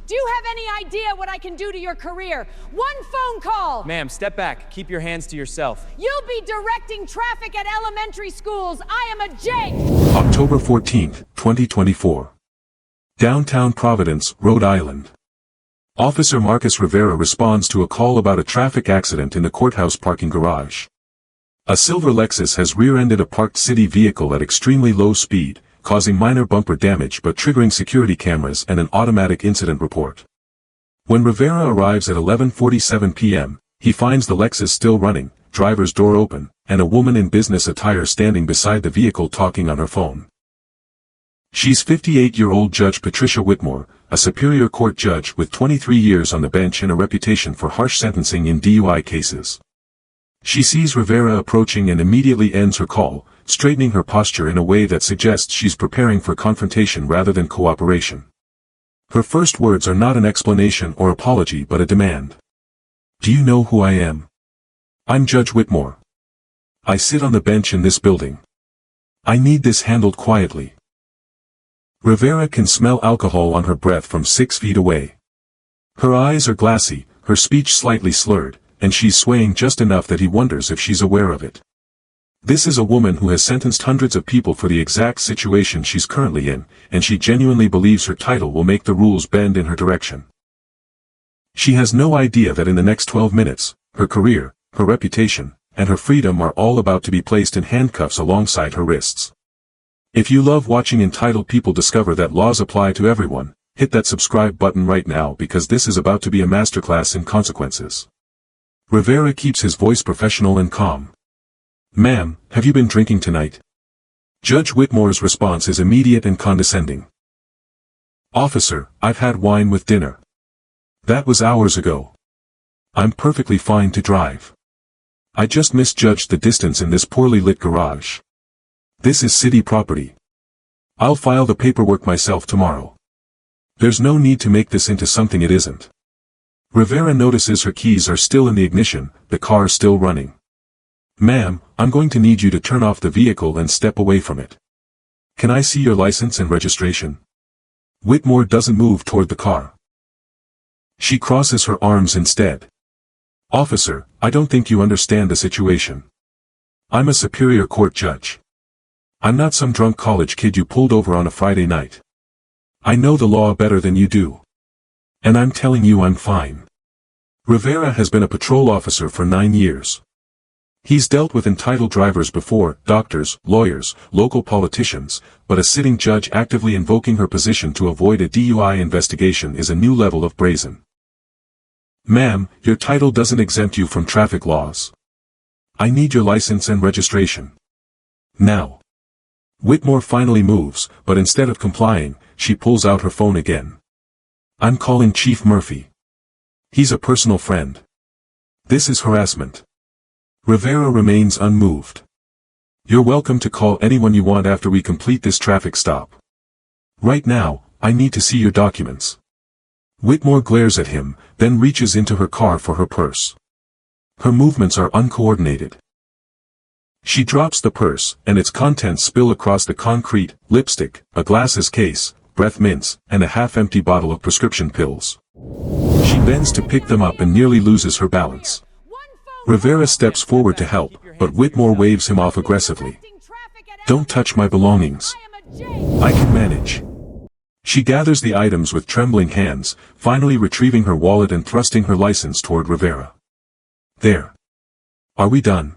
Do you have any idea what I can do to your career? One phone call! Ma'am, step back. Keep your hands to yourself. You'll be directing traffic at elementary schools. I am a Jake! October 14th, 2024. Downtown Providence, Rhode Island. Officer Marcus Rivera responds to a call about a traffic accident in the courthouse parking garage. A silver Lexus has rear-ended a parked city vehicle at extremely low speed, causing minor bumper damage but triggering security cameras and an automatic incident report. When Rivera arrives at 11:47 p.m., he finds the Lexus still running, driver's door open, and a woman in business attire standing beside the vehicle talking on her phone. She's 58-year-old Judge Patricia Whitmore, a Superior Court judge with 23 years on the bench and a reputation for harsh sentencing in DUI cases. She sees Rivera approaching and immediately ends her call, straightening her posture in a way that suggests she's preparing for confrontation rather than cooperation. Her first words are not an explanation or apology but a demand. "Do you know who I am? I'm Judge Whitmore. I sit on the bench in this building. I need this handled quietly." Rivera can smell alcohol on her breath from 6 feet away. Her eyes are glassy, her speech slightly slurred, and she's swaying just enough that he wonders if she's aware of it. This is a woman who has sentenced hundreds of people for the exact situation she's currently in, and she genuinely believes her title will make the rules bend in her direction. She has no idea that in the next 12 minutes, her career, her reputation, and her freedom are all about to be placed in handcuffs alongside her wrists. If you love watching entitled people discover that laws apply to everyone, hit that subscribe button right now because this is about to be a masterclass in consequences. Rivera keeps his voice professional and calm. "Ma'am, have you been drinking tonight?" Judge Whitmore's response is immediate and condescending. "Officer, I've had wine with dinner. That was hours ago. I'm perfectly fine to drive. I just misjudged the distance in this poorly lit garage. This is city property. I'll file the paperwork myself tomorrow. There's no need to make this into something it isn't." Rivera notices her keys are still in the ignition, the car still running. "Ma'am, I'm going to need you to turn off the vehicle and step away from it. Can I see your license and registration?" Whitmore doesn't move toward the car. She crosses her arms instead. "Officer, I don't think you understand the situation. I'm a Superior Court judge. I'm not some drunk college kid you pulled over on a Friday night. I know the law better than you do. And I'm telling you I'm fine." Rivera has been a patrol officer for 9 years. He's dealt with entitled drivers before, doctors, lawyers, local politicians, but a sitting judge actively invoking her position to avoid a DUI investigation is a new level of brazen. "Ma'am, your title doesn't exempt you from traffic laws. I need your license and registration. Now." Whitmore finally moves, but instead of complying, she pulls out her phone again. "I'm calling Chief Murphy. He's a personal friend. This is harassment." Rivera remains unmoved. "You're welcome to call anyone you want after we complete this traffic stop. Right now, I need to see your documents." Whitmore glares at him, then reaches into her car for her purse. Her movements are uncoordinated. She drops the purse, and its contents spill across the concrete: lipstick, a glasses case, breath mints, and a half-empty bottle of prescription pills. She bends to pick them up and nearly loses her balance. Rivera steps forward to help, but Whitmore waves him off aggressively. "Don't touch my belongings. I can manage." She gathers the items with trembling hands, finally retrieving her wallet and thrusting her license toward Rivera. "There. Are we done?"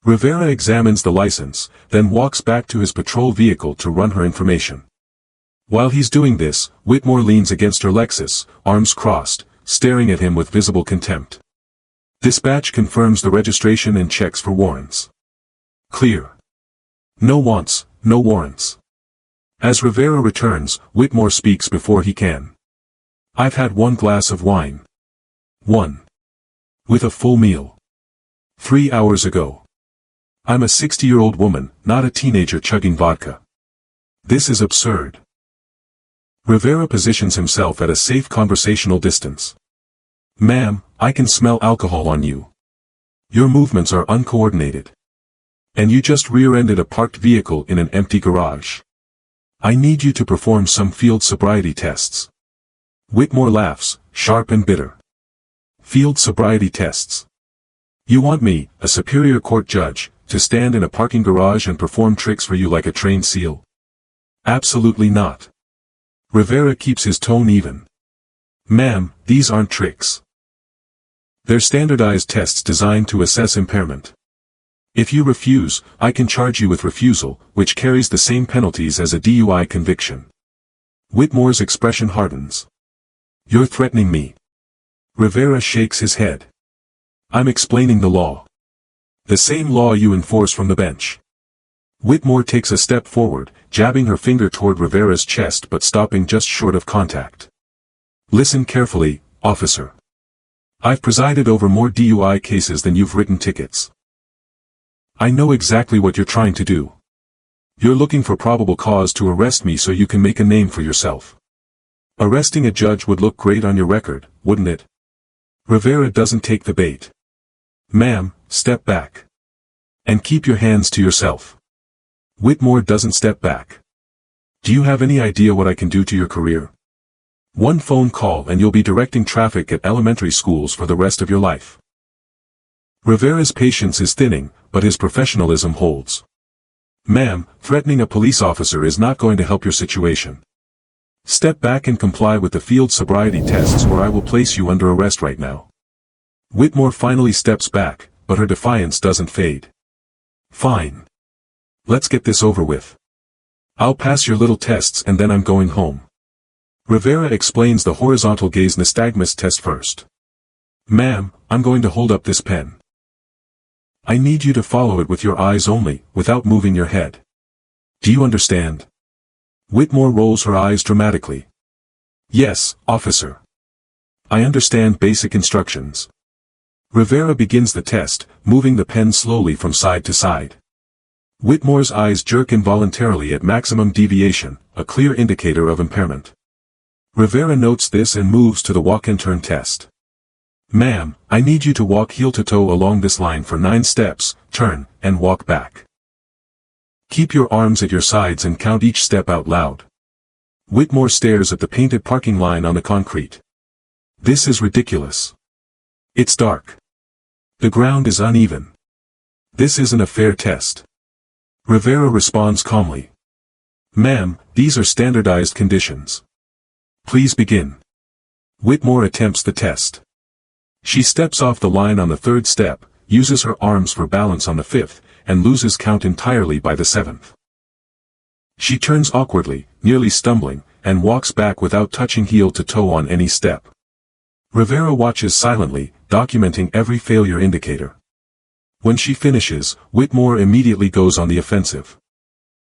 Rivera examines the license, then walks back to his patrol vehicle to run her information. While he's doing this, Whitmore leans against her Lexus, arms crossed, staring at him with visible contempt. Dispatch confirms the registration and checks for warrants. Clear. No wants, no warrants. As Rivera returns, Whitmore speaks before he can. "I've had 1 glass of wine. 1. With a full meal. 3 hours ago. I'm a 60-year-old woman, not a teenager chugging vodka. This is absurd." Rivera positions himself at a safe conversational distance. "Ma'am, I can smell alcohol on you. Your movements are uncoordinated. And you just rear-ended a parked vehicle in an empty garage. I need you to perform some field sobriety tests. Whitmore laughs, sharp and bitter. Field sobriety tests. You want me, a superior court judge, to stand in a parking garage and perform tricks for you like a trained SEAL? Absolutely not. Rivera keeps his tone even. Ma'am, these aren't tricks. They're standardized tests designed to assess impairment. If you refuse, I can charge you with refusal, which carries the same penalties as a DUI conviction. Whitmore's expression hardens. You're threatening me. Rivera shakes his head. I'm explaining the law. The same law you enforce from the bench. Whitmore takes a step forward, jabbing her finger toward Rivera's chest but stopping just short of contact. Listen carefully, officer. I've presided over more DUI cases than you've written tickets. I know exactly what you're trying to do. You're looking for probable cause to arrest me so you can make a name for yourself. Arresting a judge would look great on your record, wouldn't it? Rivera doesn't take the bait. Ma'am, step back. And keep your hands to yourself. Whitmore doesn't step back. Do you have any idea what I can do to your career? One phone call and you'll be directing traffic at elementary schools for the rest of your life. Rivera's patience is thinning, but his professionalism holds. Ma'am, threatening a police officer is not going to help your situation. Step back and comply with the field sobriety tests or I will place you under arrest right now. Whitmore finally steps back, but her defiance doesn't fade. Fine. Let's get this over with. I'll pass your little tests and then I'm going home. Rivera explains the horizontal gaze nystagmus test first. Ma'am, I'm going to hold up this pen. I need you to follow it with your eyes only, without moving your head. Do you understand? Whitmore rolls her eyes dramatically. Yes, officer. I understand basic instructions. Rivera begins the test, moving the pen slowly from side to side. Whitmore's eyes jerk involuntarily at maximum deviation, a clear indicator of impairment. Rivera notes this and moves to the walk-and-turn test. Ma'am, I need you to walk heel-to-toe along this line for 9 steps, turn, and walk back. Keep your arms at your sides and count each step out loud. Whitmore stares at the painted parking line on the concrete. This is ridiculous. It's dark. The ground is uneven. This isn't a fair test. Rivera responds calmly. Ma'am, these are standardized conditions. Please begin. Whitmore attempts the test. She steps off the line on the 3rd step, uses her arms for balance on the 5th, and loses count entirely by the 7th. She turns awkwardly, nearly stumbling, and walks back without touching heel to toe on any step. Rivera watches silently, documenting every failure indicator. When she finishes, Whitmore immediately goes on the offensive.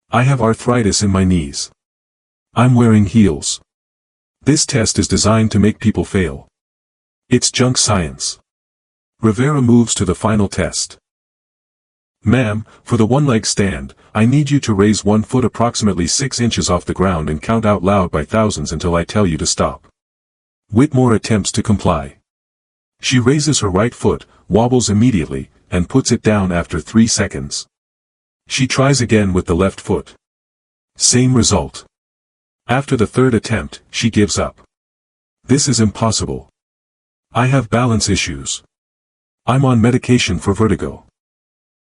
I have arthritis in my knees. I'm wearing heels. This test is designed to make people fail. It's junk science. Rivera moves to the final test. Ma'am, for the one-leg stand, I need you to raise 1 foot approximately 6 inches off the ground and count out loud by thousands until I tell you to stop. Whitmore attempts to comply. She raises her right foot, wobbles immediately, and puts it down after 3 seconds. She tries again with the left foot. Same result. After the 3rd attempt, she gives up. This is impossible. I have balance issues. I'm on medication for vertigo.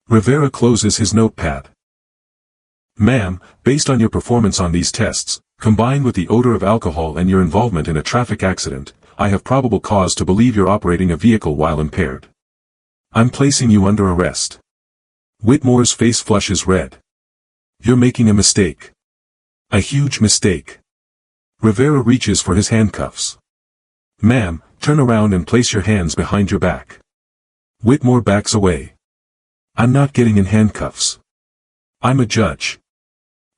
Rivera closes his notepad. Ma'am, based on your performance on these tests, combined with the odor of alcohol and your involvement in a traffic accident, I have probable cause to believe you're operating a vehicle while impaired. I'm placing you under arrest. Whitmore's face flushes red. You're making a mistake. A huge mistake. Rivera reaches for his handcuffs. Ma'am, turn around and place your hands behind your back. Whitmore backs away. I'm not getting in handcuffs. I'm a judge.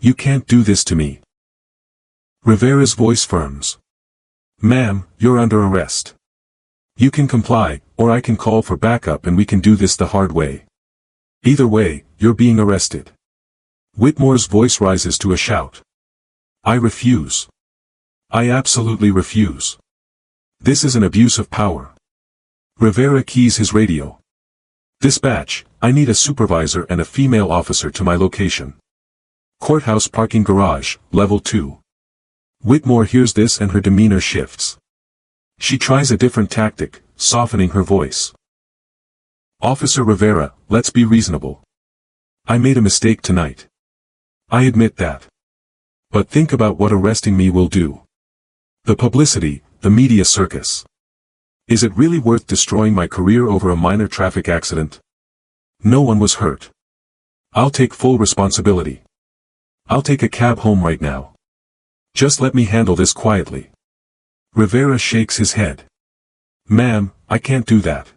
You can't do this to me. Rivera's voice firms. Ma'am, you're under arrest. You can comply, or I can call for backup and we can do this the hard way. Either way, you're being arrested. Whitmore's voice rises to a shout. I refuse. I absolutely refuse. This is an abuse of power. Rivera keys his radio. Dispatch, I need a supervisor and a female officer to my location. Courthouse parking garage, level 2. Whitmore hears this and her demeanor shifts. She tries a different tactic, softening her voice. Officer Rivera, let's be reasonable. I made a mistake tonight. I admit that. But think about what arresting me will do. The publicity, the media circus. Is it really worth destroying my career over a minor traffic accident? No one was hurt. I'll take full responsibility. I'll take a cab home right now. Just let me handle this quietly. Rivera shakes his head. Ma'am, I can't do that.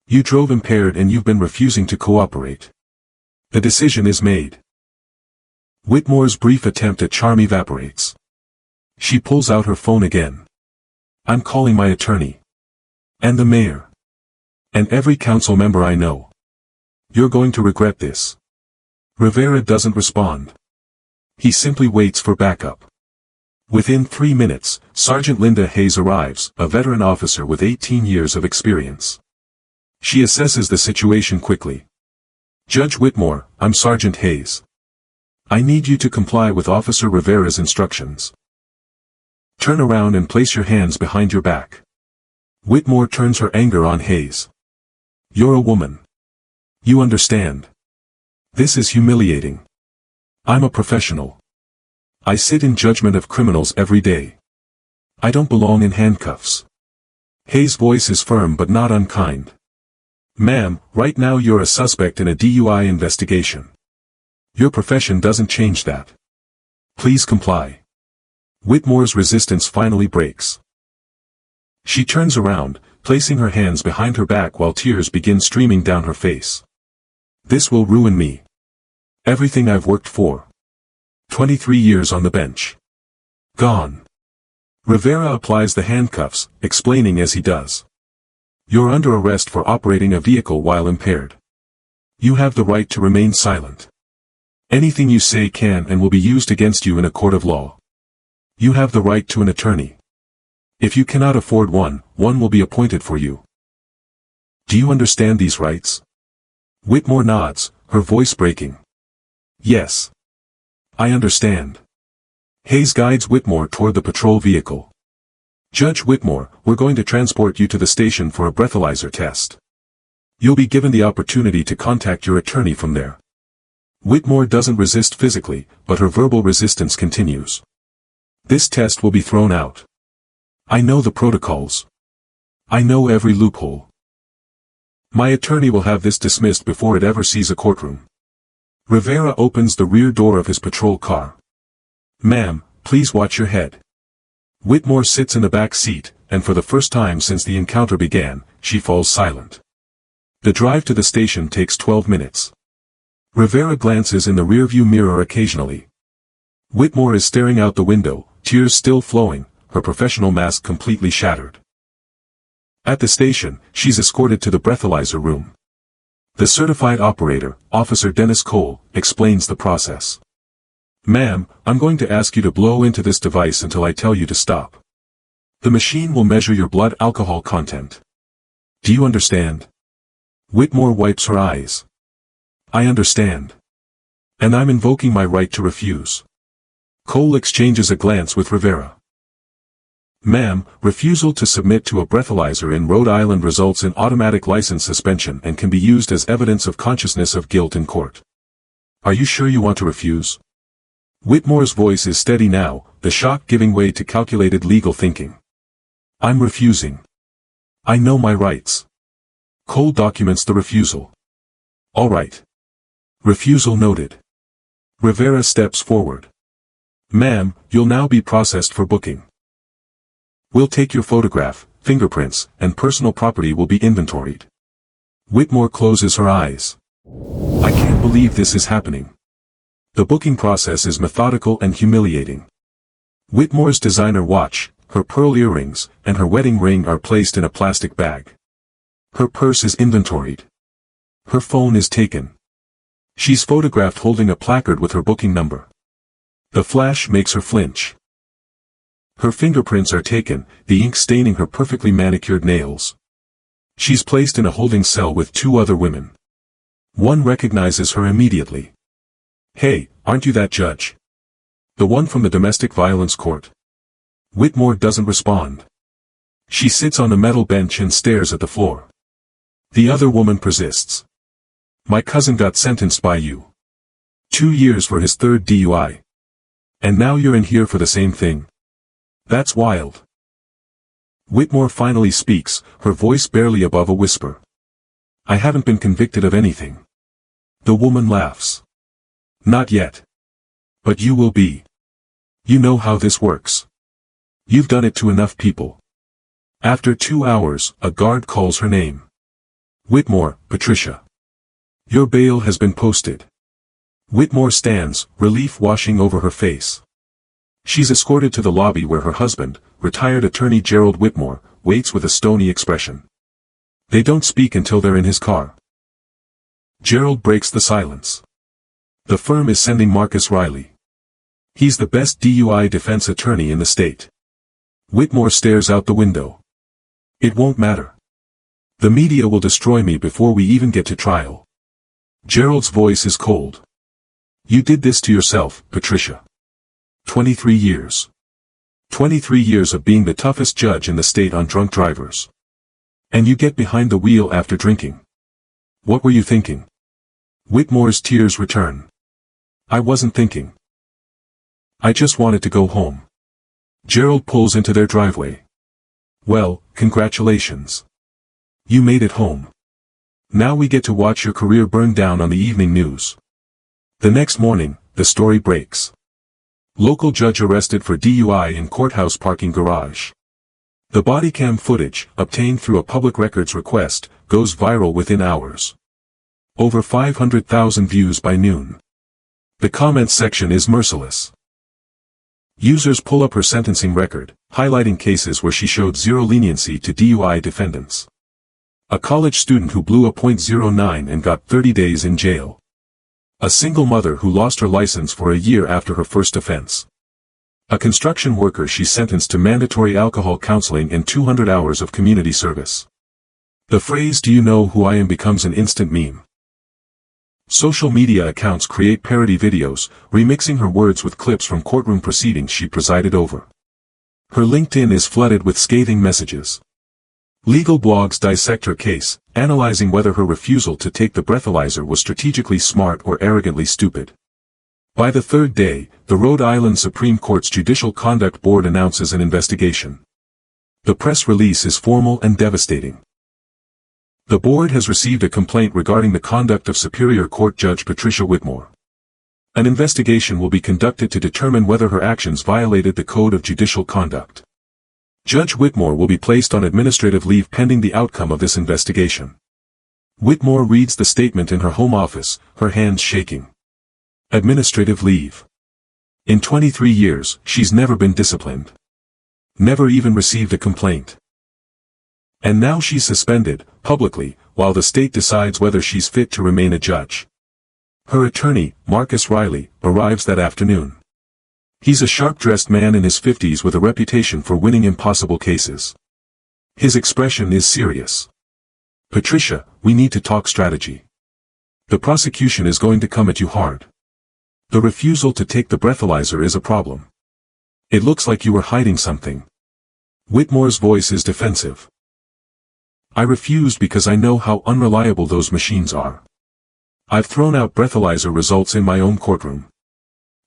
You drove impaired and you've been refusing to cooperate. The decision is made. Whitmore's brief attempt at charm evaporates. She pulls out her phone again. I'm calling my attorney. And the mayor. And every council member I know. You're going to regret this. Rivera doesn't respond. He simply waits for backup. Within 3 minutes, Sergeant Linda Hayes arrives, a veteran officer with 18 years of experience. She assesses the situation quickly. Judge Whitmore, I'm Sergeant Hayes. I need you to comply with Officer Rivera's instructions. Turn around and place your hands behind your back. Whitmore turns her anger on Hayes. You're a woman. You understand. This is humiliating. I'm a professional. I sit in judgment of criminals every day. I don't belong in handcuffs. Hayes' voice is firm but not unkind. Ma'am, right now you're a suspect in a DUI investigation. Your profession doesn't change that. Please comply. Whitmore's resistance finally breaks. She turns around, placing her hands behind her back while tears begin streaming down her face. This will ruin me. Everything I've worked for. 23 years on the bench. Gone. Rivera applies the handcuffs, explaining as he does. You're under arrest for operating a vehicle while impaired. You have the right to remain silent. Anything you say can and will be used against you in a court of law. You have the right to an attorney. If you cannot afford one, one will be appointed for you. Do you understand these rights? Whitmore nods, her voice breaking. Yes. I understand. Hayes guides Whitmore toward the patrol vehicle. Judge Whitmore, we're going to transport you to the station for a breathalyzer test. You'll be given the opportunity to contact your attorney from there. Whitmore doesn't resist physically, but her verbal resistance continues. This test will be thrown out. I know the protocols. I know every loophole. My attorney will have this dismissed before it ever sees a courtroom. Rivera opens the rear door of his patrol car. Ma'am, please watch your head. Whitmore sits in the back seat, and for the first time since the encounter began, she falls silent. The drive to the station takes 12 minutes. Rivera glances in the rearview mirror occasionally. Whitmore is staring out the window, tears still flowing, her professional mask completely shattered. At the station, she's escorted to the breathalyzer room. The certified operator, Officer Dennis Cole, explains the process. Ma'am, I'm going to ask you to blow into this device until I tell you to stop. The machine will measure your blood alcohol content. Do you understand? Whitmore wipes her eyes. I understand. And I'm invoking my right to refuse. Cole exchanges a glance with Rivera. Ma'am, refusal to submit to a breathalyzer in Rhode Island results in automatic license suspension and can be used as evidence of consciousness of guilt in court. Are you sure you want to refuse? Whitmore's voice is steady now, the shock giving way to calculated legal thinking. I'm refusing. I know my rights. Cole documents the refusal. All right. Refusal noted. Rivera steps forward. Ma'am, you'll now be processed for booking. We'll take your photograph, fingerprints, and personal property will be inventoried. Whitmore closes her eyes. I can't believe this is happening. The booking process is methodical and humiliating. Whitmore's designer watch, her pearl earrings, and her wedding ring are placed in a plastic bag. Her purse is inventoried. Her phone is taken. She's photographed holding a placard with her booking number. The flash makes her flinch. Her fingerprints are taken, the ink staining her perfectly manicured nails. She's placed in a holding cell with 2 other women. One recognizes her immediately. Hey, aren't you that judge? The one from the domestic violence court? Whitmore doesn't respond. She sits on the metal bench and stares at the floor. The other woman persists. My cousin got sentenced by you. 2 years for his third DUI. And now you're in here for the same thing. That's wild. Whitmore finally speaks, her voice barely above a whisper. I haven't been convicted of anything. The woman laughs. Not yet. But you will be. You know how this works. You've done it to enough people. After 2 hours, a guard calls her name. Whitmore, Patricia. Your bail has been posted. Whitmore stands, relief washing over her face. She's escorted to the lobby where her husband, retired attorney Gerald Whitmore, waits with a stony expression. They don't speak until they're in his car. Gerald breaks the silence. The firm is sending Marcus Riley. He's the best DUI defense attorney in the state. Whitmore stares out the window. It won't matter. The media will destroy me before we even get to trial. Gerald's voice is cold. You did this to yourself, Patricia. 23 years. 23 years of being the toughest judge in the state on drunk drivers. And you get behind the wheel after drinking. What were you thinking? Whitmore's tears return. I wasn't thinking. I just wanted to go home. Gerald pulls into their driveway. Well, congratulations. You made it home. Now we get to watch your career burn down on the evening news. The next morning, the story breaks. Local judge arrested for DUI in courthouse parking garage. The Bodycam footage, obtained through a public records request, goes viral within hours. Over 500,000 views by noon. The comments section is merciless. Users pull up her sentencing record, highlighting cases where she showed zero leniency to DUI defendants. A college student who blew a .09 and got 30 days in jail. A single mother who lost her license for a year after her first offense. A construction worker she sentenced to mandatory alcohol counseling and 200 hours of community service. The phrase "Do you know who I am" becomes an instant meme. Social media accounts create parody videos, remixing her words with clips from courtroom proceedings she presided over. Her LinkedIn is flooded with scathing messages. Legal blogs dissect her case, analyzing whether her refusal to take the breathalyzer was strategically smart or arrogantly stupid. By the third day, the Rhode Island Supreme Court's Judicial Conduct Board announces an investigation. The press release is formal and devastating. The board has received a complaint regarding the conduct of Superior Court Judge Patricia Whitmore. An investigation will be conducted to determine whether her actions violated the Code of Judicial Conduct. Judge Whitmore will be placed on administrative leave pending the outcome of this investigation. Whitmore reads the statement in her home office, her hands shaking. Administrative leave. In 23 years, she's never been disciplined. Never even received a complaint. And now she's suspended, publicly, while the state decides whether she's fit to remain a judge. Her attorney, Marcus Riley, arrives that afternoon. He's a sharp-dressed man in his 50s with a reputation for winning impossible cases. His expression is serious. Patricia, we need to talk strategy. The prosecution is going to come at you hard. The refusal to take the breathalyzer is a problem. It looks like you were hiding something. Whitmore's voice is defensive. I refused because I know how unreliable those machines are. I've thrown out breathalyzer results in my own courtroom.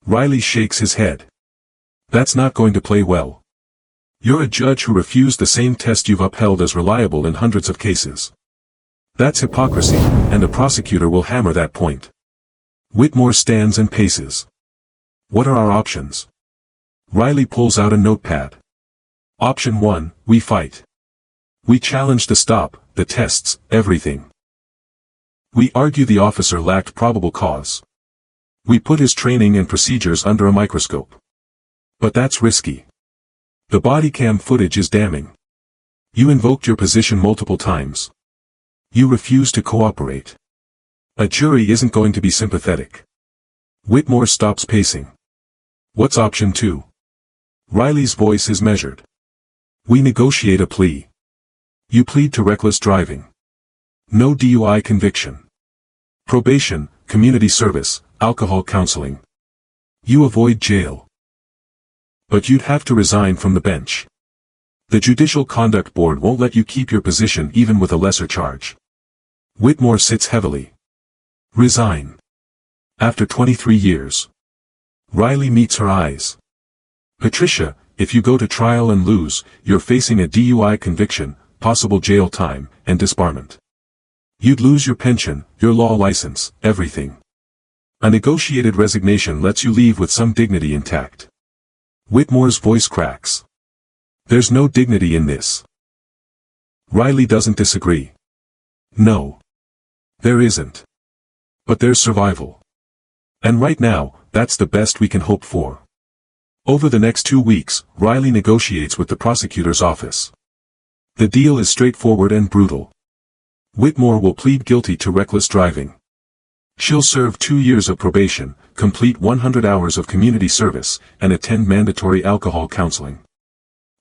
Riley shakes his head. That's not going to play well. You're a judge who refused the same test you've upheld as reliable in hundreds of cases. That's hypocrisy, and a prosecutor will hammer that point. Whitmore stands and paces. What are our options? Riley pulls out a notepad. Option 1, we fight. We challenge the stop, the tests, everything. We argue the officer lacked probable cause. We put his training and procedures under a microscope. But that's risky. The Bodycam footage is damning. You invoked your position multiple times. You refused to cooperate. A jury isn't going to be sympathetic. Whitmore stops pacing. What's option 2? Riley's voice is measured. We negotiate a plea. You plead to reckless driving. No DUI conviction. Probation, community service, alcohol counseling. You avoid jail. But you'd have to resign from the bench. The Judicial Conduct Board won't let you keep your position even with a lesser charge. Whitmore sits heavily. Resign. After 23 years. Riley meets her eyes. Patricia, if you go to trial and lose, you're facing a DUI conviction, possible jail time, and disbarment. You'd lose your pension, your law license, everything. A negotiated resignation lets you leave with some dignity intact. Whitmore's voice cracks. There's no dignity in this. Riley doesn't disagree. No. There isn't. But there's survival. And right now, that's the best we can hope for. Over the next 2 weeks, Riley negotiates with the prosecutor's office. The deal is straightforward and brutal. Whitmore will plead guilty to reckless driving. She'll serve 2 years of probation, complete 100 hours of community service, and attend mandatory alcohol counseling.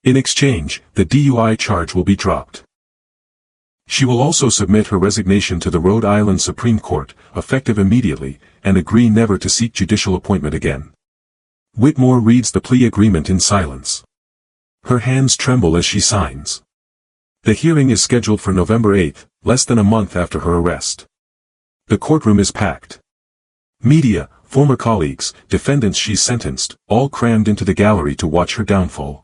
In exchange, the DUI charge will be dropped. She will also submit her resignation to the Rhode Island Supreme Court, effective immediately, and agree never to seek judicial appointment again. Whitmore reads the plea agreement in silence. Her hands tremble as she signs. The hearing is scheduled for November 8, less than a month after her arrest. The courtroom is packed. Media, former colleagues, defendants she's sentenced, all crammed into the gallery to watch her downfall.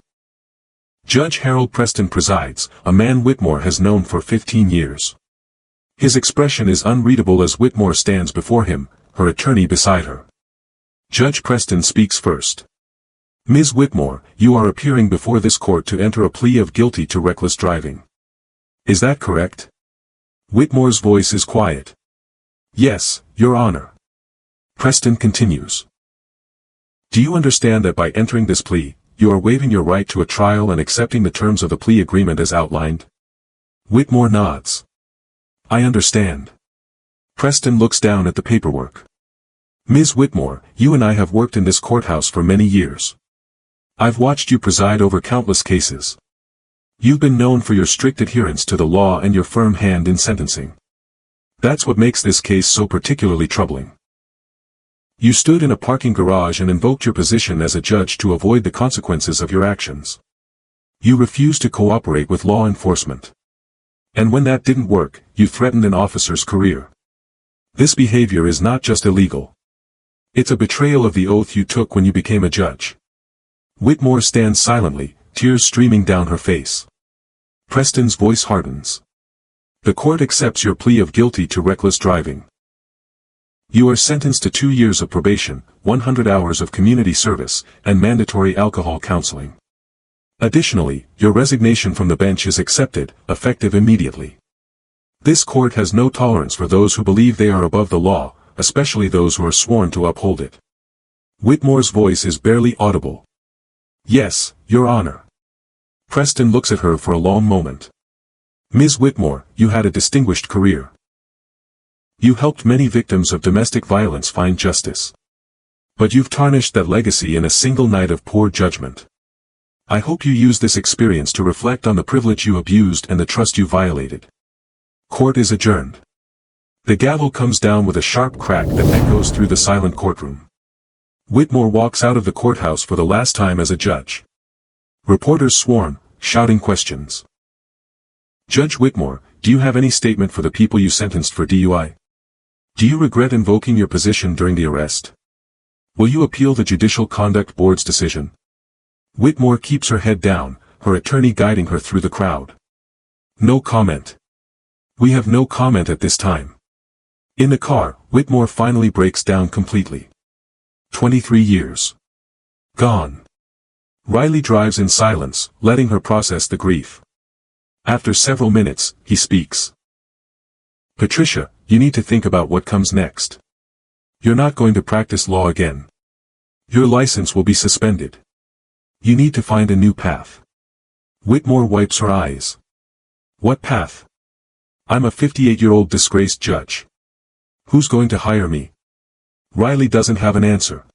Judge Harold Preston presides, a man Whitmore has known for 15 years. His expression is unreadable as Whitmore stands before him, her attorney beside her. Judge Preston speaks first. Ms. Whitmore, you are appearing before this court to enter a plea of guilty to reckless driving. Is that correct? Whitmore's voice is quiet. Yes, Your Honor. Preston continues. Do you understand that by entering this plea, you are waiving your right to a trial and accepting the terms of the plea agreement as outlined? Whitmore nods. I understand. Preston looks down at the paperwork. Ms. Whitmore, you and I have worked in this courthouse for many years. I've watched you preside over countless cases. You've been known for your strict adherence to the law and your firm hand in sentencing. That's what makes this case so particularly troubling. You stood in a parking garage and invoked your position as a judge to avoid the consequences of your actions. You refused to cooperate with law enforcement. And when that didn't work, you threatened an officer's career. This behavior is not just illegal. It's a betrayal of the oath you took when you became a judge. Whitmore stands silently, tears streaming down her face. Preston's voice hardens. The court accepts your plea of guilty to reckless driving. You are sentenced to 2 years of probation, 100 hours of community service, and mandatory alcohol counseling. Additionally, your resignation from the bench is accepted, effective immediately. This court has no tolerance for those who believe they are above the law, especially those who are sworn to uphold it. Whitmore's voice is barely audible. Yes, Your Honor. Preston looks at her for a long moment. Ms. Whitmore, you had a distinguished career. You helped many victims of domestic violence find justice. But you've tarnished that legacy in a single night of poor judgment. I hope you use this experience to reflect on the privilege you abused and the trust you violated. Court is adjourned. The gavel comes down with a sharp crack that echoes through the silent courtroom. Whitmore walks out of the courthouse for the last time as a judge. Reporters swarm, shouting questions. Judge Whitmore, do you have any statement for the people you sentenced for DUI? Do you regret invoking your position during the arrest? Will you appeal the Judicial Conduct Board's decision? Whitmore keeps her head down, her attorney guiding her through the crowd. No comment. We have no comment at this time. In the car, Whitmore finally breaks down completely. 23 years. Gone. Riley drives in silence, letting her process the grief. After several minutes, he speaks. Patricia, you need to think about what comes next. You're not going to practice law again. Your license will be suspended. You need to find a new path. Whitmore wipes her eyes. What path? I'm a 58-year-old disgraced judge. Who's going to hire me? Riley doesn't have an answer.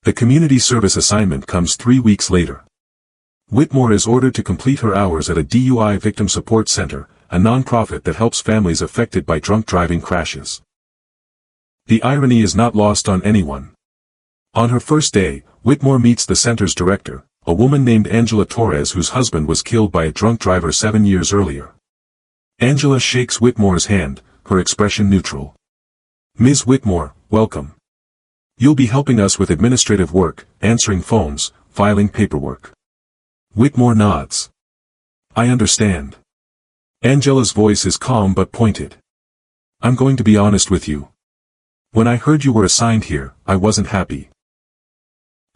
The community service assignment comes 3 weeks later. Whitmore is ordered to complete her hours at a DUI victim support center, a non-profit that helps families affected by drunk driving crashes. The irony is not lost on anyone. On her first day, Whitmore meets the center's director, a woman named Angela Torres whose husband was killed by a drunk driver 7 years earlier. Angela shakes Whitmore's hand, her expression neutral. Ms. Whitmore, welcome. You'll be helping us with administrative work, answering phones, filing paperwork. Whitmore nods. I understand. Angela's voice is calm but pointed. I'm going to be honest with you. When I heard you were assigned here, I wasn't happy.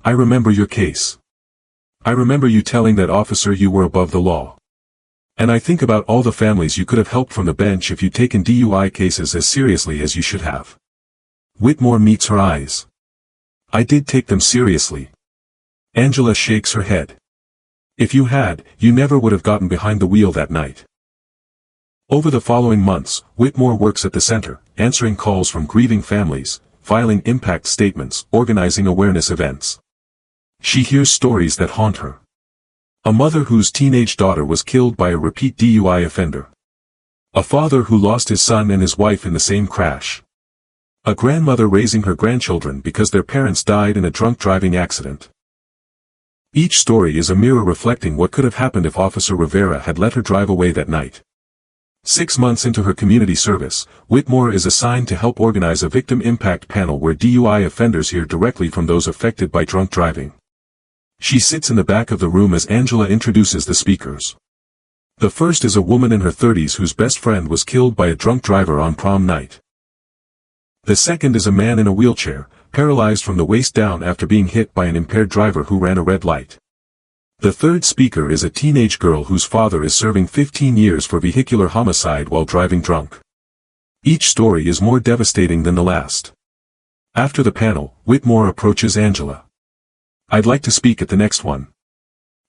I remember your case. I remember you telling that officer you were above the law. And I think about all the families you could have helped from the bench if you'd taken DUI cases as seriously as you should have. Whitmore meets her eyes. I did take them seriously. Angela shakes her head. If you had, you never would have gotten behind the wheel that night. Over the following months, Whitmore works at the center, answering calls from grieving families, filing impact statements, organizing awareness events. She hears stories that haunt her. A mother whose teenage daughter was killed by a repeat DUI offender. A father who lost his son and his wife in the same crash. A grandmother raising her grandchildren because their parents died in a drunk driving accident. Each story is a mirror reflecting what could have happened if Officer Rivera had let her drive away that night. 6 months into her community service, Whitmore is assigned to help organize a victim impact panel where DUI offenders hear directly from those affected by drunk driving. She sits in the back of the room as Angela introduces the speakers. The first is a woman in her 30s whose best friend was killed by a drunk driver on prom night. The second is a man in a wheelchair, paralyzed from the waist down after being hit by an impaired driver who ran a red light. The third speaker is a teenage girl whose father is serving 15 years for vehicular homicide while driving drunk. Each story is more devastating than the last. After the panel, Whitmore approaches Angela. I'd like to speak at the next one.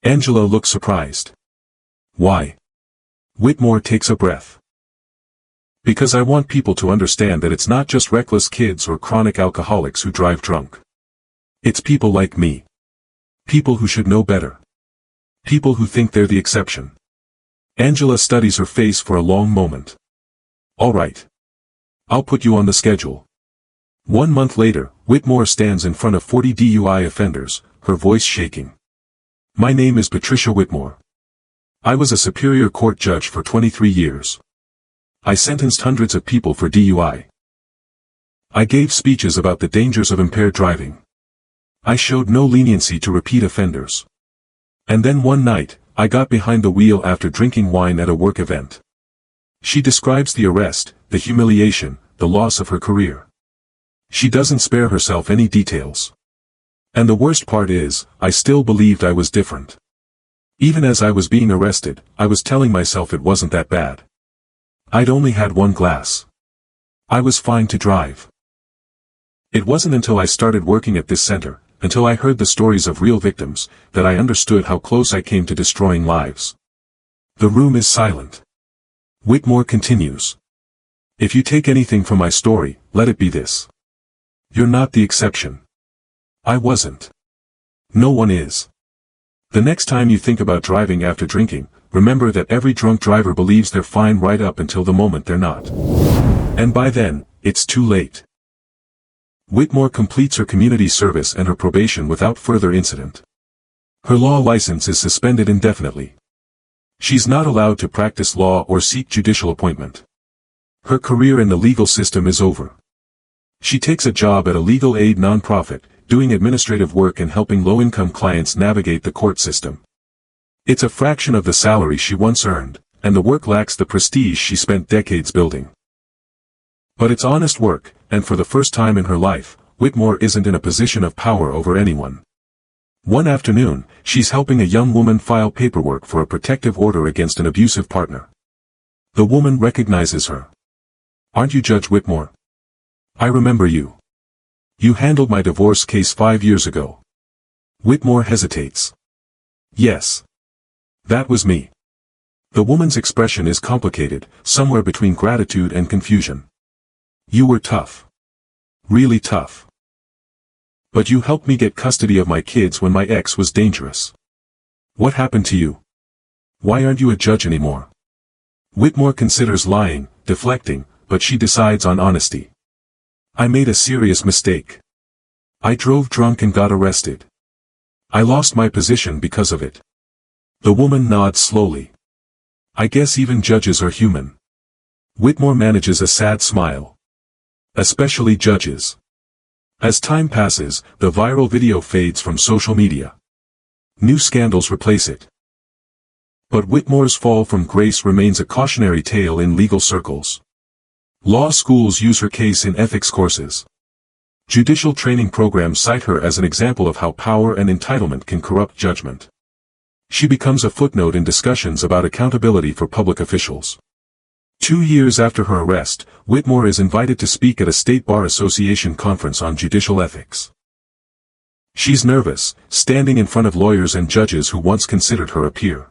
Angela looks surprised. Why? Whitmore takes a breath. Because I want people to understand that it's not just reckless kids or chronic alcoholics who drive drunk. It's people like me. People who should know better. People who think they're the exception. Angela studies her face for a long moment. All right. I'll put you on the schedule. 1 month later, Whitmore stands in front of 40 DUI offenders, her voice shaking. My name is Patricia Whitmore. I was a Superior Court judge for 23 years. I sentenced hundreds of people for DUI. I gave speeches about the dangers of impaired driving. I showed no leniency to repeat offenders. And then one night, I got behind the wheel after drinking wine at a work event. She describes the arrest, the humiliation, the loss of her career. She doesn't spare herself any details. And the worst part is, I still believed I was different. Even as I was being arrested, I was telling myself it wasn't that bad. I'd only had 1 glass. I was fine to drive. It wasn't until I started working at this center, until I heard the stories of real victims, that I understood how close I came to destroying lives. The room is silent. Whitmore continues. If you take anything from my story, let it be this. You're not the exception. I wasn't. No one is. The next time you think about driving after drinking, remember that every drunk driver believes they're fine right up until the moment they're not. And by then, it's too late. Whitmore completes her community service and her probation without further incident. Her law license is suspended indefinitely. She's not allowed to practice law or seek judicial appointment. Her career in the legal system is over. She takes a job at a legal aid nonprofit, doing administrative work and helping low-income clients navigate the court system. It's a fraction of the salary she once earned, and the work lacks the prestige she spent decades building. But it's honest work, and for the first time in her life, Whitmore isn't in a position of power over anyone. One afternoon, she's helping a young woman file paperwork for a protective order against an abusive partner. The woman recognizes her. Aren't you Judge Whitmore? I remember you. You handled my divorce case 5 years ago. Whitmore hesitates. Yes. That was me. The woman's expression is complicated, somewhere between gratitude and confusion. You were tough. Really tough. But you helped me get custody of my kids when my ex was dangerous. What happened to you? Why aren't you a judge anymore? Whitmore considers lying, deflecting, but she decides on honesty. I made a serious mistake. I drove drunk and got arrested. I lost my position because of it. The woman nods slowly. I guess even judges are human. Whitmore manages a sad smile. Especially judges. As time passes, the viral video fades from social media. New scandals replace it. But Whitmore's fall from grace remains a cautionary tale in legal circles. Law schools use her case in ethics courses. Judicial training programs cite her as an example of how power and entitlement can corrupt judgment. She becomes a footnote in discussions about accountability for public officials. 2 years after her arrest, Whitmore is invited to speak at a State Bar Association conference on judicial ethics. She's nervous, standing in front of lawyers and judges who once considered her a peer.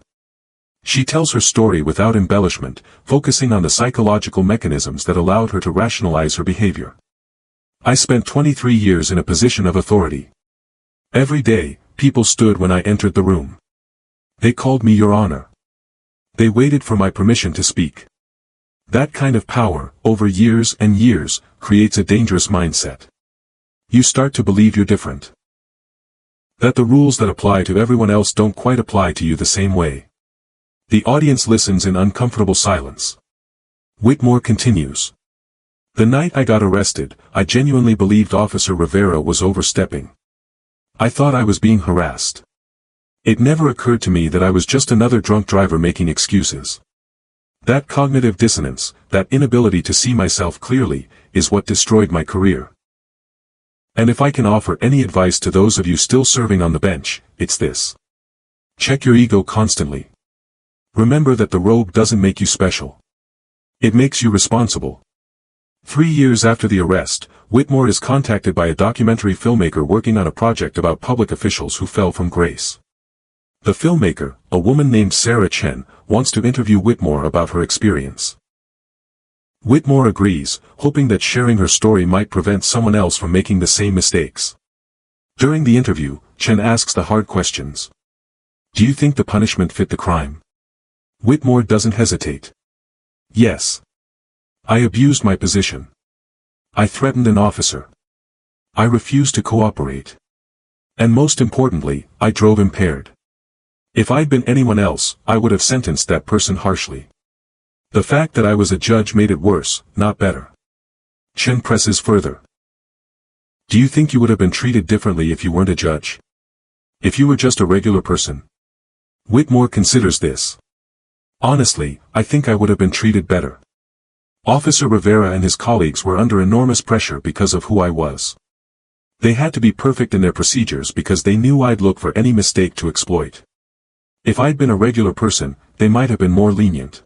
She tells her story without embellishment, focusing on the psychological mechanisms that allowed her to rationalize her behavior. I spent 23 years in a position of authority. Every day, people stood when I entered the room. They called me Your Honor. They waited for my permission to speak. That kind of power, over years and years, creates a dangerous mindset. You start to believe you're different. That the rules that apply to everyone else don't quite apply to you the same way. The audience listens in uncomfortable silence. Whitmore continues. The night I got arrested, I genuinely believed Officer Rivera was overstepping. I thought I was being harassed. It never occurred to me that I was just another drunk driver making excuses. That cognitive dissonance, that inability to see myself clearly, is what destroyed my career. And if I can offer any advice to those of you still serving on the bench, it's this. Check your ego constantly. Remember that the robe doesn't make you special. It makes you responsible. 3 years after the arrest, Whitmore is contacted by a documentary filmmaker working on a project about public officials who fell from grace. The filmmaker, a woman named Sarah Chen, wants to interview Whitmore about her experience. Whitmore agrees, hoping that sharing her story might prevent someone else from making the same mistakes. During the interview, Chen asks the hard questions. Do you think the punishment fit the crime? Whitmore doesn't hesitate. Yes. I abused my position. I threatened an officer. I refused to cooperate. And most importantly, I drove impaired. If I'd been anyone else, I would have sentenced that person harshly. The fact that I was a judge made it worse, not better. Chen presses further. Do you think you would have been treated differently if you weren't a judge? If you were just a regular person? Whitmore considers this. Honestly, I think I would have been treated better. Officer Rivera and his colleagues were under enormous pressure because of who I was. They had to be perfect in their procedures because they knew I'd look for any mistake to exploit. If I'd been a regular person, they might have been more lenient.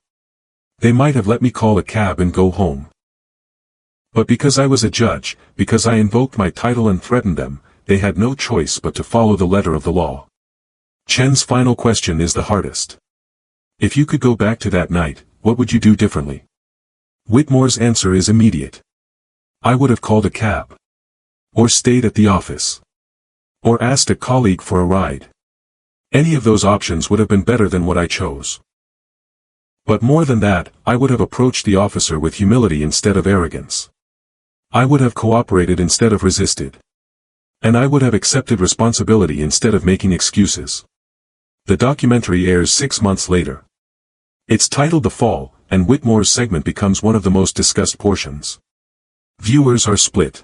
They might have let me call a cab and go home. But because I was a judge, because I invoked my title and threatened them, they had no choice but to follow the letter of the law. Chen's final question is the hardest. If you could go back to that night, what would you do differently? Whitmore's answer is immediate. I would have called a cab. Or stayed at the office. Or asked a colleague for a ride. Any of those options would have been better than what I chose. But more than that, I would have approached the officer with humility instead of arrogance. I would have cooperated instead of resisted. And I would have accepted responsibility instead of making excuses. The documentary airs 6 months later. It's titled The Fall, and Whitmore's segment becomes one of the most discussed portions. Viewers are split.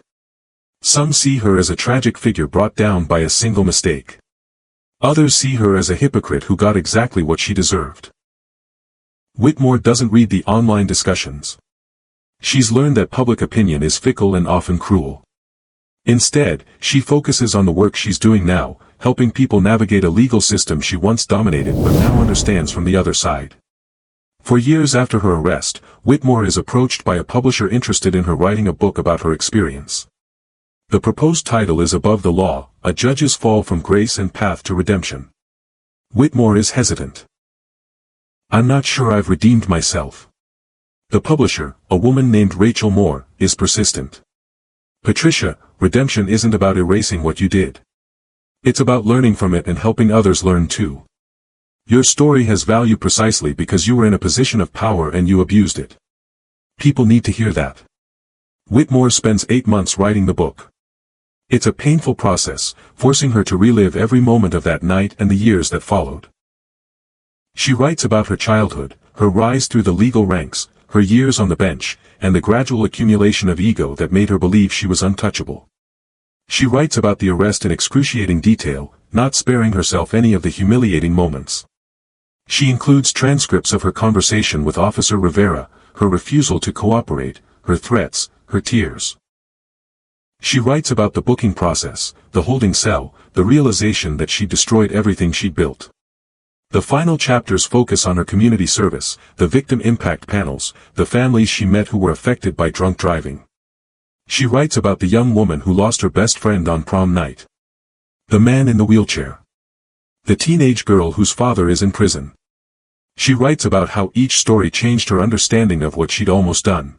Some see her as a tragic figure brought down by a single mistake. Others see her as a hypocrite who got exactly what she deserved. Whitmore doesn't read the online discussions. She's learned that public opinion is fickle and often cruel. Instead, she focuses on the work she's doing now, helping people navigate a legal system she once dominated but now understands from the other side. For years after her arrest, Whitmore is approached by a publisher interested in her writing a book about her experience. The proposed title is Above the Law, A Judge's Fall from Grace and Path to Redemption. Whitmore is hesitant. I'm not sure I've redeemed myself. The publisher, a woman named Rachel Moore, is persistent. Patricia, redemption isn't about erasing what you did. It's about learning from it and helping others learn too. Your story has value precisely because you were in a position of power and you abused it. People need to hear that. Whitmore spends 8 months writing the book. It's a painful process, forcing her to relive every moment of that night and the years that followed. She writes about her childhood, her rise through the legal ranks, her years on the bench, and the gradual accumulation of ego that made her believe she was untouchable. She writes about the arrest in excruciating detail, not sparing herself any of the humiliating moments. She includes transcripts of her conversation with Officer Rivera, her refusal to cooperate, her threats, her tears. She writes about the booking process, the holding cell, the realization that she destroyed everything she'd built. The final chapters focus on her community service, the victim impact panels, the families she met who were affected by drunk driving. She writes about the young woman who lost her best friend on prom night. The man in the wheelchair. The teenage girl whose father is in prison. She writes about how each story changed her understanding of what she'd almost done.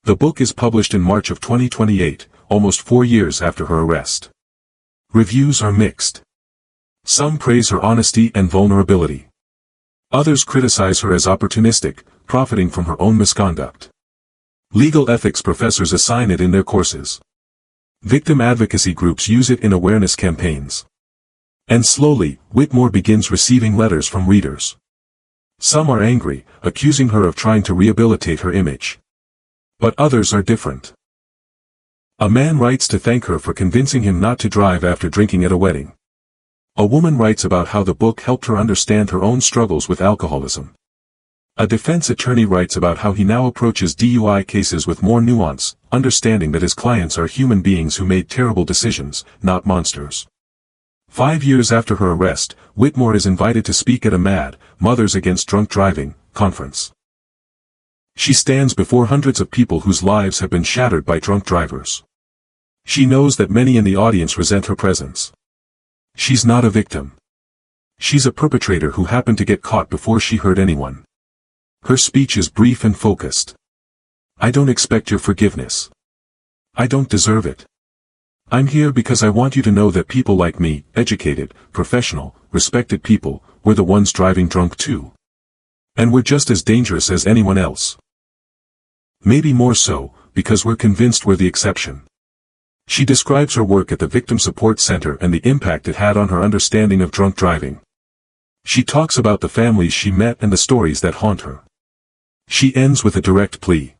The book is published in March of 2028, almost 4 years after her arrest. Reviews are mixed. Some praise her honesty and vulnerability. Others criticize her as opportunistic, profiting from her own misconduct. Legal ethics professors assign it in their courses. Victim advocacy groups use it in awareness campaigns. And slowly, Whitmore begins receiving letters from readers. Some are angry, accusing her of trying to rehabilitate her image. But others are different. A man writes to thank her for convincing him not to drive after drinking at a wedding. A woman writes about how the book helped her understand her own struggles with alcoholism. A defense attorney writes about how he now approaches DUI cases with more nuance, understanding that his clients are human beings who made terrible decisions, not monsters. 5 years after her arrest, Whitmore is invited to speak at a MAD, Mothers Against Drunk Driving, conference. She stands before hundreds of people whose lives have been shattered by drunk drivers. She knows that many in the audience resent her presence. She's not a victim. She's a perpetrator who happened to get caught before she hurt anyone. Her speech is brief and focused. I don't expect your forgiveness. I don't deserve it. I'm here because I want you to know that people like me, educated, professional, respected people, were the ones driving drunk too. And we're just as dangerous as anyone else. Maybe more so, because we're convinced we're the exception. She describes her work at the Victim Support Center and the impact it had on her understanding of drunk driving. She talks about the families she met and the stories that haunt her. She ends with a direct plea.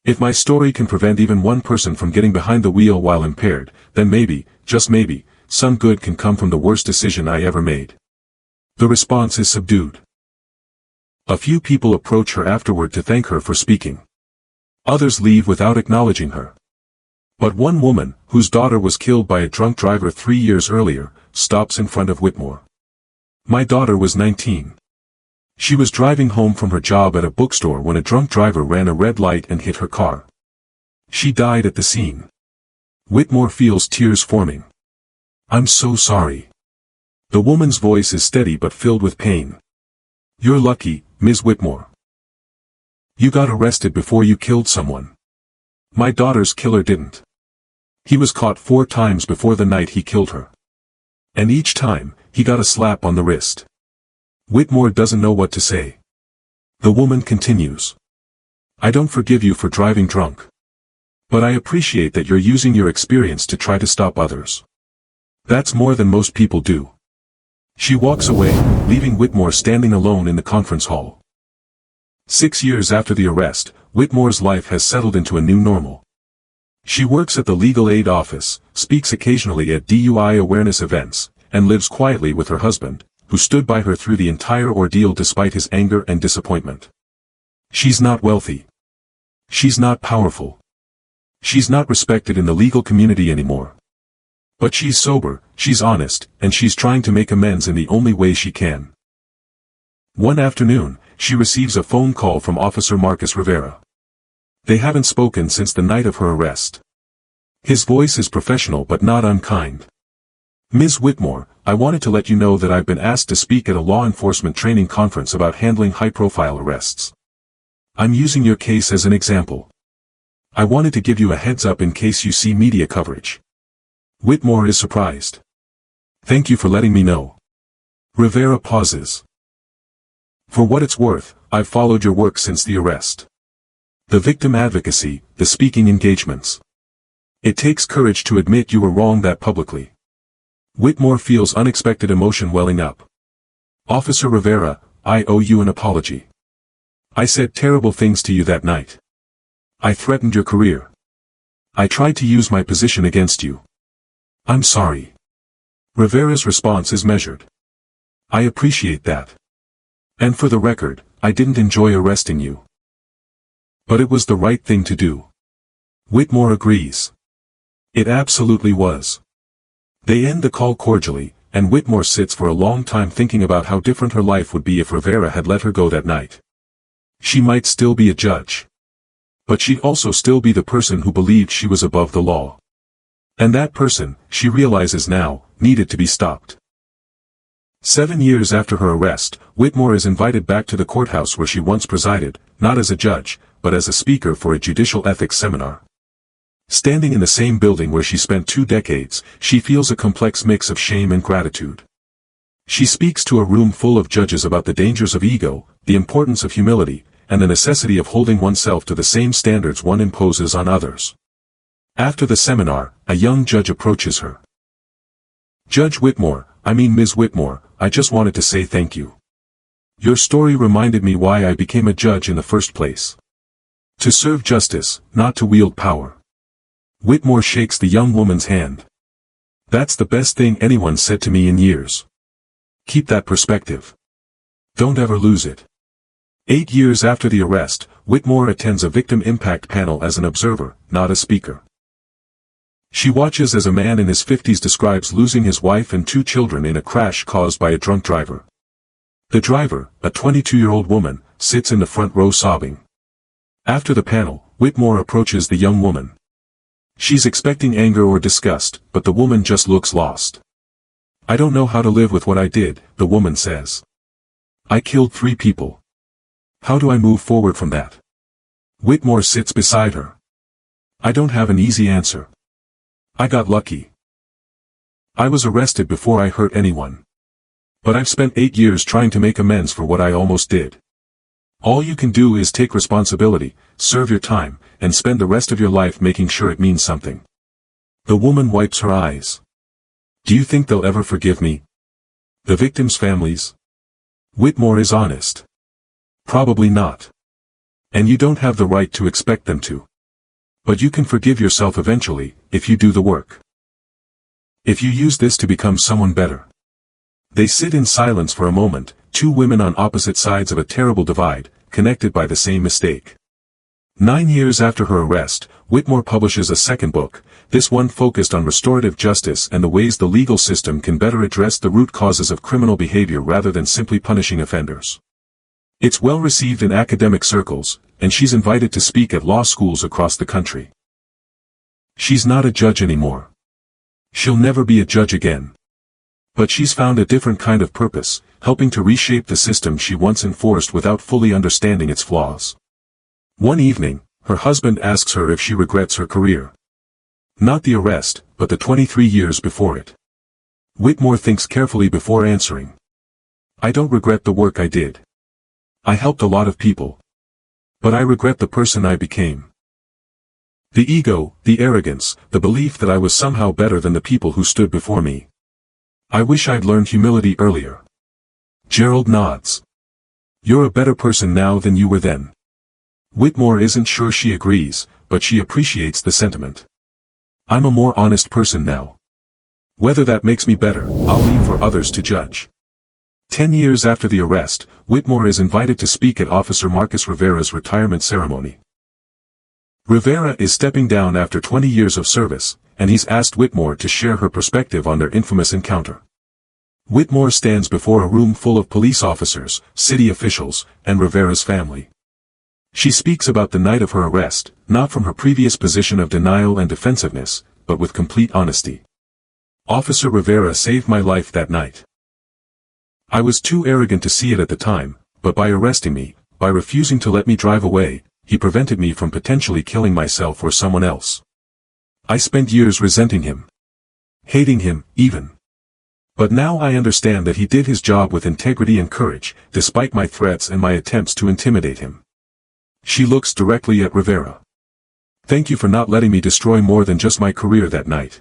If my story can prevent even one person from getting behind the wheel while impaired, then maybe, just maybe, some good can come from the worst decision I ever made. The response is subdued. A few people approach her afterward to thank her for speaking. Others leave without acknowledging her. But one woman, whose daughter was killed by a drunk driver 3 years earlier, stops in front of Whitmore. My daughter was 19. She was driving home from her job at a bookstore when a drunk driver ran a red light and hit her car. She died at the scene. Whitmore feels tears forming. I'm so sorry. The woman's voice is steady but filled with pain. You're lucky, Ms. Whitmore. You got arrested before you killed someone. My daughter's killer didn't. He was caught 4 times before the night he killed her. And each time, he got a slap on the wrist. Whitmore doesn't know what to say. The woman continues. I don't forgive you for driving drunk. But I appreciate that you're using your experience to try to stop others. That's more than most people do. She walks away, leaving Whitmore standing alone in the conference hall. 6 years after the arrest, Whitmore's life has settled into a new normal. She works at the legal aid office, speaks occasionally at DUI awareness events, and lives quietly with her husband, who stood by her through the entire ordeal despite his anger and disappointment. She's not wealthy. She's not powerful. She's not respected in the legal community anymore. But she's sober, she's honest, and she's trying to make amends in the only way she can. One afternoon, she receives a phone call from Officer Marcus Rivera. They haven't spoken since the night of her arrest. His voice is professional but not unkind. Ms. Whitmore, I wanted to let you know that I've been asked to speak at a law enforcement training conference about handling high-profile arrests. I'm using your case as an example. I wanted to give you a heads up in case you see media coverage. Whitmore is surprised. Thank you for letting me know. Rivera pauses. For what it's worth, I've followed your work since the arrest. The victim advocacy, the speaking engagements. It takes courage to admit you were wrong that publicly. Whitmore feels unexpected emotion welling up. Officer Rivera, I owe you an apology. I said terrible things to you that night. I threatened your career. I tried to use my position against you. I'm sorry. Rivera's response is measured. I appreciate that. And for the record, I didn't enjoy arresting you. But it was the right thing to do. Whitmore agrees. It absolutely was. They end the call cordially, and Whitmore sits for a long time thinking about how different her life would be if Rivera had let her go that night. She might still be a judge. But she'd also still be the person who believed she was above the law. And that person, she realizes now, needed to be stopped. 7 years after her arrest, Whitmore is invited back to the courthouse where she once presided, not as a judge, but as a speaker for a judicial ethics seminar. Standing in the same building where she spent 2 decades, she feels a complex mix of shame and gratitude. She speaks to a room full of judges about the dangers of ego, the importance of humility, and the necessity of holding oneself to the same standards one imposes on others. After the seminar, a young judge approaches her. Judge Whitmore, Ms. Whitmore, I just wanted to say thank you. Your story reminded me why I became a judge in the first place. To serve justice, not to wield power. Whitmore shakes the young woman's hand. That's the best thing anyone said to me in years. Keep that perspective. Don't ever lose it. 8 years after the arrest, Whitmore attends a victim impact panel as an observer, not a speaker. She watches as a man in his 50s describes losing his wife and 2 children in a crash caused by a drunk driver. The driver, a 22-year-old woman, sits in the front row sobbing. After the panel, Whitmore approaches the young woman. She's expecting anger or disgust, but the woman just looks lost. I don't know how to live with what I did, the woman says. I killed 3 people. How do I move forward from that? Whitmore sits beside her. I don't have an easy answer. I got lucky. I was arrested before I hurt anyone. But I've spent 8 years trying to make amends for what I almost did. All you can do is take responsibility, serve your time, and spend the rest of your life making sure it means something. The woman wipes her eyes. Do you think they'll ever forgive me? The victims' families? Whitmore is honest. Probably not. And you don't have the right to expect them to. But you can forgive yourself eventually, if you do the work. If you use this to become someone better. They sit in silence for a moment, 2 women on opposite sides of a terrible divide, connected by the same mistake. 9 years after her arrest, Whitmore publishes a second book, this one focused on restorative justice and the ways the legal system can better address the root causes of criminal behavior rather than simply punishing offenders. It's well received in academic circles, and she's invited to speak at law schools across the country. She's not a judge anymore. She'll never be a judge again. But she's found a different kind of purpose, helping to reshape the system she once enforced without fully understanding its flaws. One evening, her husband asks her if she regrets her career. Not the arrest, but the 23 years before it. Whitmore thinks carefully before answering. I don't regret the work I did. I helped a lot of people. But I regret the person I became. The ego, the arrogance, the belief that I was somehow better than the people who stood before me. I wish I'd learned humility earlier. Gerald nods. You're a better person now than you were then. Whitmore isn't sure she agrees, but she appreciates the sentiment. I'm a more honest person now. Whether that makes me better, I'll leave for others to judge. 10 years after the arrest, Whitmore is invited to speak at Officer Marcus Rivera's retirement ceremony. Rivera is stepping down after 20 years of service, and he's asked Whitmore to share her perspective on their infamous encounter. Whitmore stands before a room full of police officers, city officials, and Rivera's family. She speaks about the night of her arrest, not from her previous position of denial and defensiveness, but with complete honesty. Officer Rivera saved my life that night. I was too arrogant to see it at the time, but by arresting me, by refusing to let me drive away, he prevented me from potentially killing myself or someone else. I spent years resenting him. Hating him, even. But now I understand that he did his job with integrity and courage, despite my threats and my attempts to intimidate him. She looks directly at Rivera. Thank you for not letting me destroy more than just my career that night.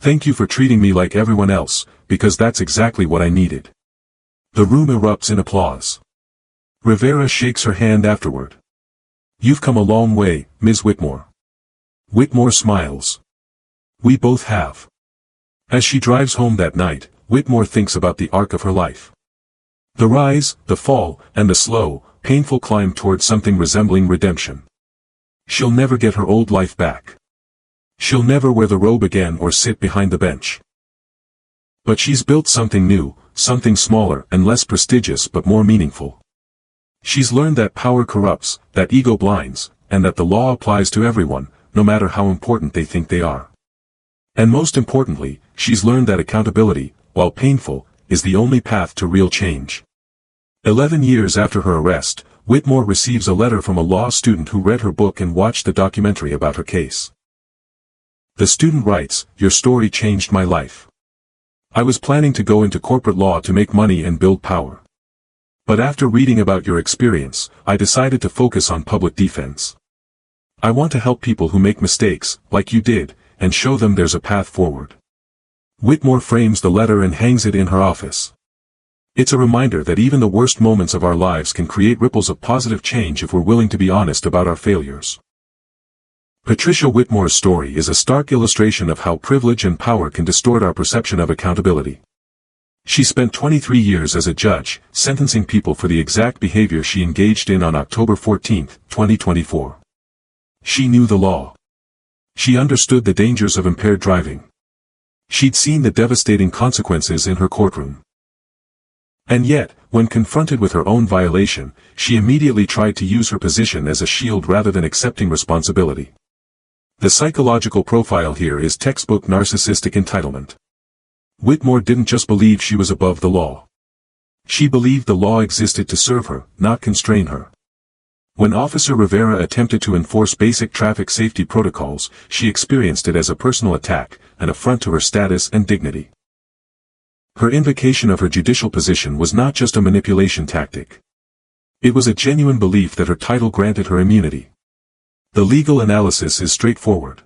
Thank you for treating me like everyone else, because that's exactly what I needed. The room erupts in applause. Rivera shakes her hand afterward. You've come a long way, Ms. Whitmore. Whitmore smiles. We both have. As she drives home that night, Whitmore thinks about the arc of her life. The rise, the fall, and the slow, painful climb towards something resembling redemption. She'll never get her old life back. She'll never wear the robe again or sit behind the bench. But she's built something new, something smaller and less prestigious but more meaningful. She's learned that power corrupts, that ego blinds, and that the law applies to everyone, no matter how important they think they are. And most importantly, she's learned that accountability, while painful, is the only path to real change. 11 years after her arrest, Whitmore receives a letter from a law student who read her book and watched the documentary about her case. The student writes, "Your story changed my life. I was planning to go into corporate law to make money and build power. But after reading about your experience, I decided to focus on public defense. I want to help people who make mistakes, like you did, and show them there's a path forward." Whitmore frames the letter and hangs it in her office. It's a reminder that even the worst moments of our lives can create ripples of positive change if we're willing to be honest about our failures. Patricia Whitmore's story is a stark illustration of how privilege and power can distort our perception of accountability. She spent 23 years as a judge, sentencing people for the exact behavior she engaged in on October 14, 2024. She knew the law. She understood the dangers of impaired driving. She'd seen the devastating consequences in her courtroom. And yet, when confronted with her own violation, she immediately tried to use her position as a shield rather than accepting responsibility. The psychological profile here is textbook narcissistic entitlement. Whitmore didn't just believe she was above the law. She believed the law existed to serve her, not constrain her. When Officer Rivera attempted to enforce basic traffic safety protocols, she experienced it as a personal attack, an affront to her status and dignity. Her invocation of her judicial position was not just a manipulation tactic. It was a genuine belief that her title granted her immunity. The legal analysis is straightforward.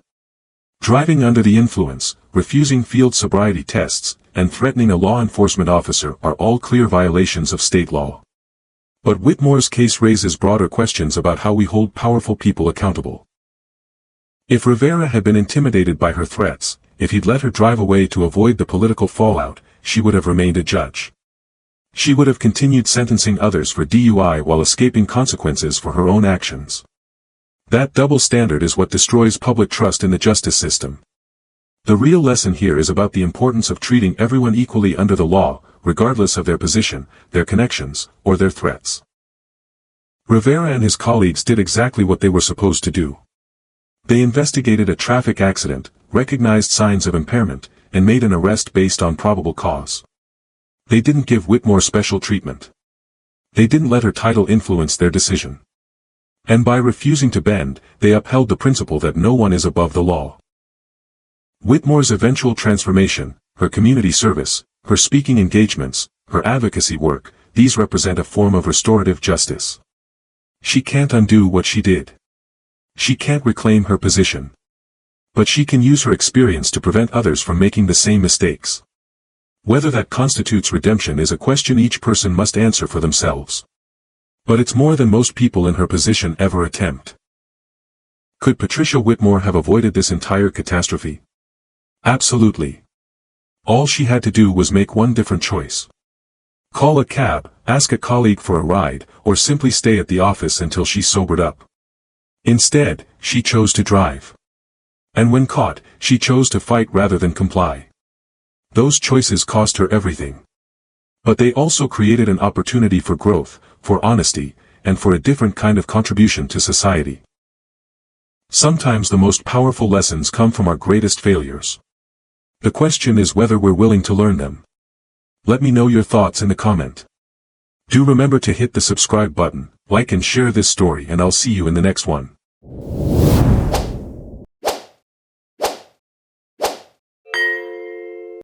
Driving under the influence, refusing field sobriety tests, and threatening a law enforcement officer are all clear violations of state law. But Whitmore's case raises broader questions about how we hold powerful people accountable. If Rivera had been intimidated by her threats, if he'd let her drive away to avoid the political fallout, she would have remained a judge. She would have continued sentencing others for DUI while escaping consequences for her own actions. That double standard is what destroys public trust in the justice system. The real lesson here is about the importance of treating everyone equally under the law, regardless of their position, their connections, or their threats. Rivera and his colleagues did exactly what they were supposed to do. They investigated a traffic accident, recognized signs of impairment, and made an arrest based on probable cause. They didn't give Whitmore special treatment. They didn't let her title influence their decision. And by refusing to bend, they upheld the principle that no one is above the law. Whitmore's eventual transformation, her community service, her speaking engagements, her advocacy work, these represent a form of restorative justice. She can't undo what she did. She can't reclaim her position. But she can use her experience to prevent others from making the same mistakes. Whether that constitutes redemption is a question each person must answer for themselves. But it's more than most people in her position ever attempt. Could Patricia Whitmore have avoided this entire catastrophe? Absolutely. All she had to do was make one different choice. Call a cab, ask a colleague for a ride, or simply stay at the office until she sobered up. Instead, she chose to drive. And when caught, she chose to fight rather than comply. Those choices cost her everything. But they also created an opportunity for growth, for honesty, and for a different kind of contribution to society. Sometimes the most powerful lessons come from our greatest failures. The question is whether we're willing to learn them. Let me know your thoughts in the comment. Do remember to hit the subscribe button, like and share this story, and I'll see you in the next one.